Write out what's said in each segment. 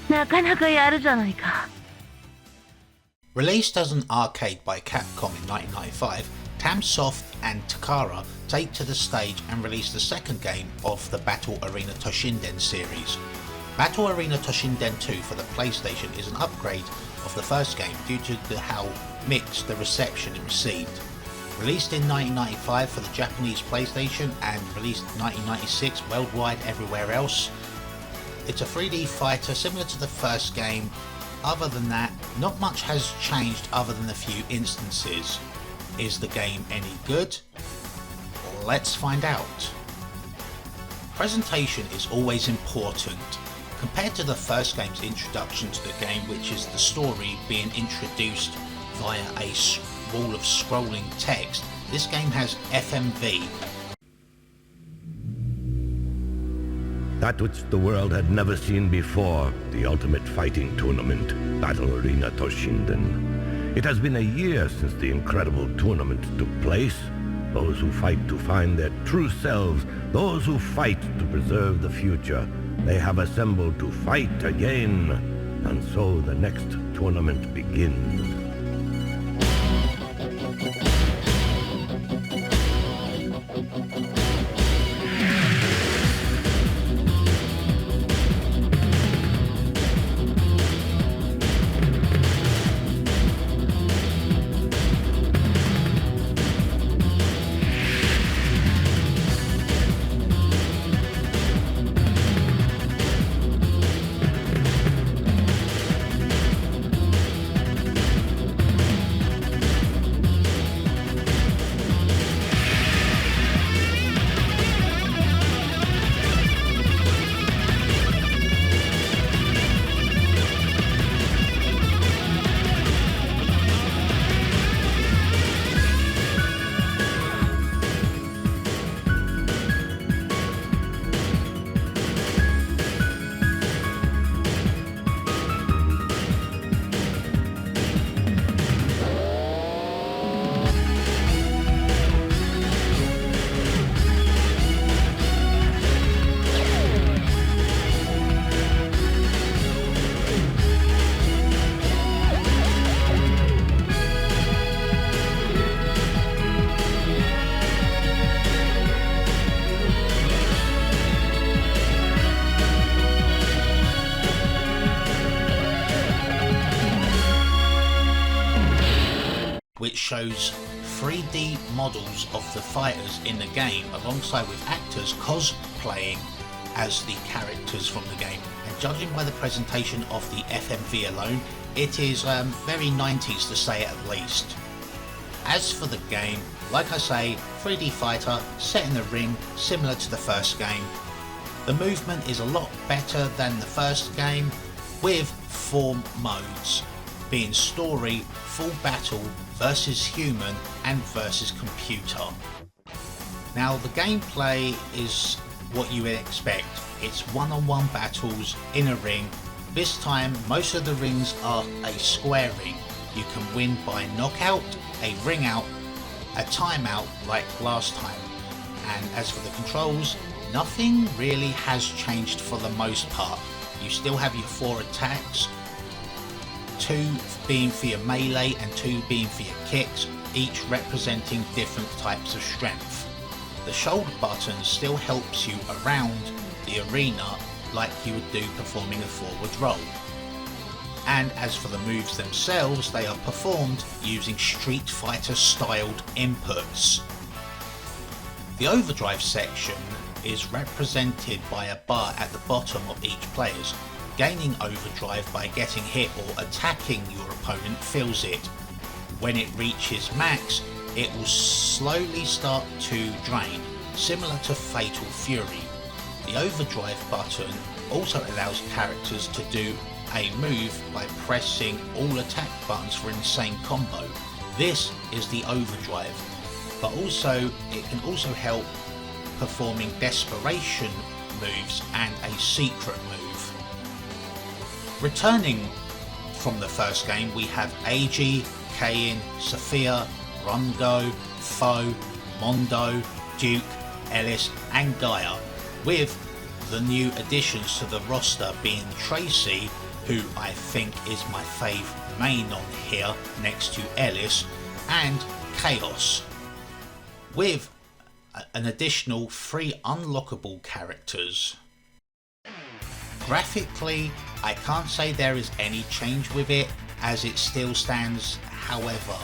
なかなかやるじゃないか。 Released as an arcade by Capcom in 1995, Tamsoft and Takara take to the stage and release the second game of the Battle Arena Toshinden series. Battle Arena Toshinden 2 for the PlayStation is an upgrade of the first game due to how mixed the reception it received. Released in 1995 for the Japanese PlayStation and released in 1996 worldwide everywhere else, it's a 3D fighter similar to the first game. Other than that, not much has changed other than a few instances. Is the game any good? Let's find out. Presentation is always important. Compared to the first game's introduction to the game, which is the story being introduced via a wall of scrolling text, this game has FMV. That which the world had never seen before, the ultimate fighting tournament, Battle Arena Toshinden. It has been a year since the incredible tournament took place. Those who fight to find their true selves, those who fight to preserve the future, they have assembled to fight again. And so the next tournament begins. Which shows 3D models of the fighters in the game alongside with actors cosplaying as the characters from the game, and judging by the presentation of the FMV alone, it is very 90s to say at least. As for the game, like I say, 3D fighter set in the ring similar to the first game. The movement is a lot better than the first game, with 4 modes being story, full battle, versus human and versus computer. Now the gameplay is what you would expect. It's one-on-one battles in a ring. This time most of the rings are a square ring. You can win by knockout, a ring out, a timeout like last time. And as for the controls, nothing really has changed for the most part. You still have your 4 attacks, 2 being for your melee and 2 being for your kicks, each representing different types of strength. The shoulder button still helps you around the arena like you would do performing a forward roll. And as for the moves themselves, they are performed using Street Fighter styled inputs. The overdrive section is represented by a bar at the bottom of each player's. Gaining overdrive by getting hit or attacking your opponent fills it. When it reaches max, it will slowly start to drain, similar to Fatal Fury. The overdrive button also allows characters to do a move by pressing all attack buttons for insane combo. this is the overdrive, but also it can also help performing desperation moves and a secret move. Returning from the first game, we have Eiji, Kain, Sophia, Rongo, Foe, Mondo, Duke, Ellis and Gaia, with the new additions to the roster being Tracy, who I think is my fave main on here next to Ellis, and Chaos, with an additional 3 unlockable characters. Graphically, I can't say there is any change with it, as it still stands. However,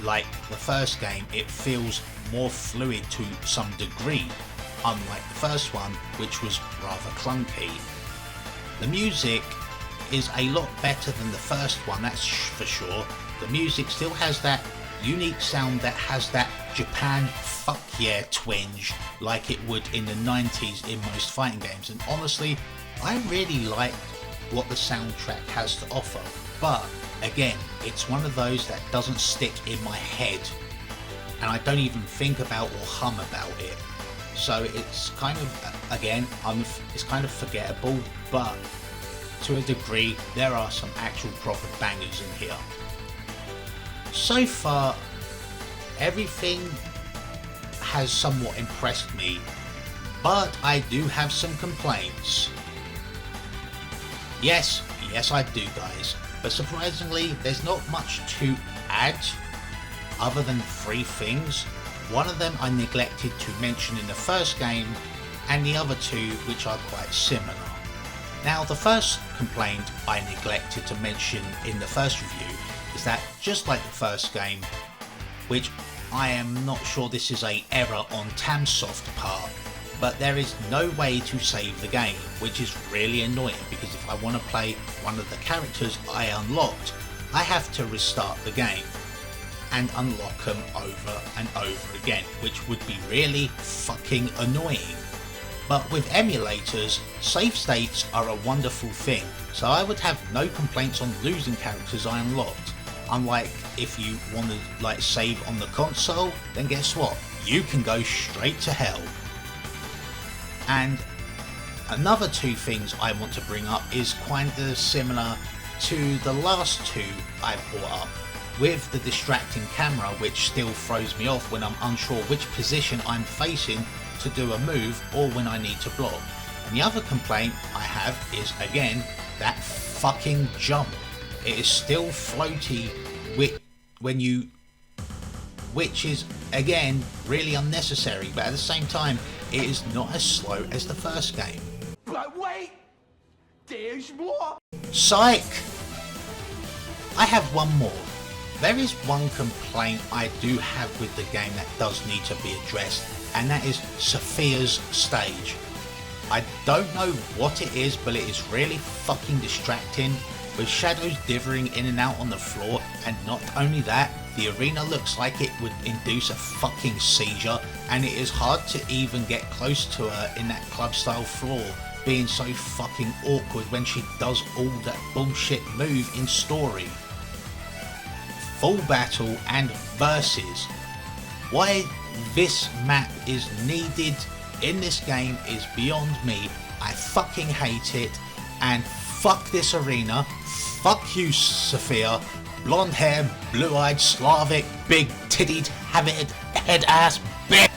like the first game, it feels more fluid to some degree, unlike the first one, which was rather clunky. The music is a lot better than the first one, that's for sure. The music still has that unique sound that has that Japan fuck yeah twinge like it would in the 90s in most fighting games, and honestly I really like what the soundtrack has to offer, but again, it's one of those that doesn't stick in my head and I don't even think about or hum about it, so it's kind of, again, it's kind of forgettable, but to a degree there are some actual proper bangers in here. So far everything has somewhat impressed me, but I do have some complaints. Yes I do guys, but surprisingly there's not much to add other than 3 things. One of them I neglected to mention in the first game, and the other 2 which are quite similar. Now the first complaint I neglected to mention in the first review is that, just like the first game, which I am not sure this is a error on Tamsoft part, but there is no way to save the game, which is really annoying, because if I want to play one of the characters I unlocked, I have to restart the game and unlock them over and over again, which would be really fucking annoying. But with emulators, save states are a wonderful thing, so I would have no complaints on losing characters I unlocked. Unlike if you want to like save on the console, then guess what? You can go straight to hell. And another 2 things I want to bring up is kind of similar to the last 2 I brought up, with the distracting camera, which still throws me off when I'm unsure which position I'm facing to do a move or when I need to block. And the other complaint I have is, again, that fucking jump. It is still floaty which is again really unnecessary, but at the same time it is not as slow as the first game. But wait, there's more. Psych! I have one more. There is one complaint I do have with the game that does need to be addressed, and that is Sophia's stage. I don't know what it is, but it is really fucking distracting, with shadows dithering in and out on the floor, and not only that, the arena looks like it would induce a fucking seizure, and it is hard to even get close to her in that club style floor, being so fucking awkward when she does all that bullshit move in story. Full battle and versus. Why this map is needed in this game is beyond me. I fucking hate it, and fuck this arena. Fuck you, Sophia. Blonde hair, blue-eyed, Slavic, big tittied, head ass bitch.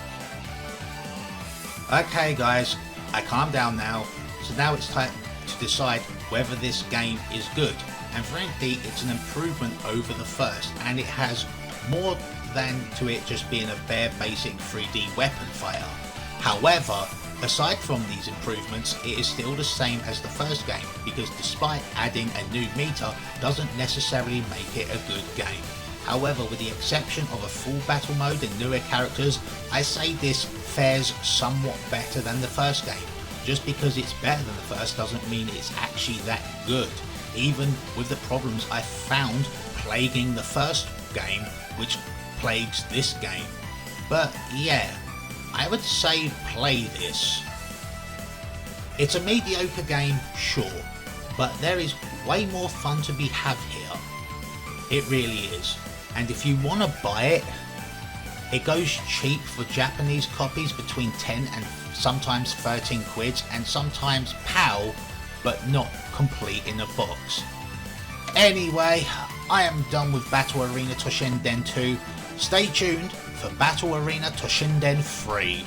Okay guys, I calmed down now, so now it's time to decide whether this game is good. And frankly, it's an improvement over the first, and it has more than to it just being a bare basic 3D weapon fighter. However, aside from these improvements, it is still the same as the first game, because despite adding a new meter, doesn't necessarily make it a good game. However, with the exception of a full battle mode and newer characters, I say this fares somewhat better than the first game. Just because it's better than the first doesn't mean it's actually that good, even with the problems I found plaguing the first game, which plagues this game. But yeah, I would say play this. It's a mediocre game, sure, but there is way more fun to be had here. It really is. and if you want to buy it, it goes cheap for Japanese copies, between 10 and sometimes 13 quid, and sometimes PAL, but not complete in a box. Anyway, I am done with Battle Arena Toshinden 2. Stay tuned for Battle Arena Toshinden 3.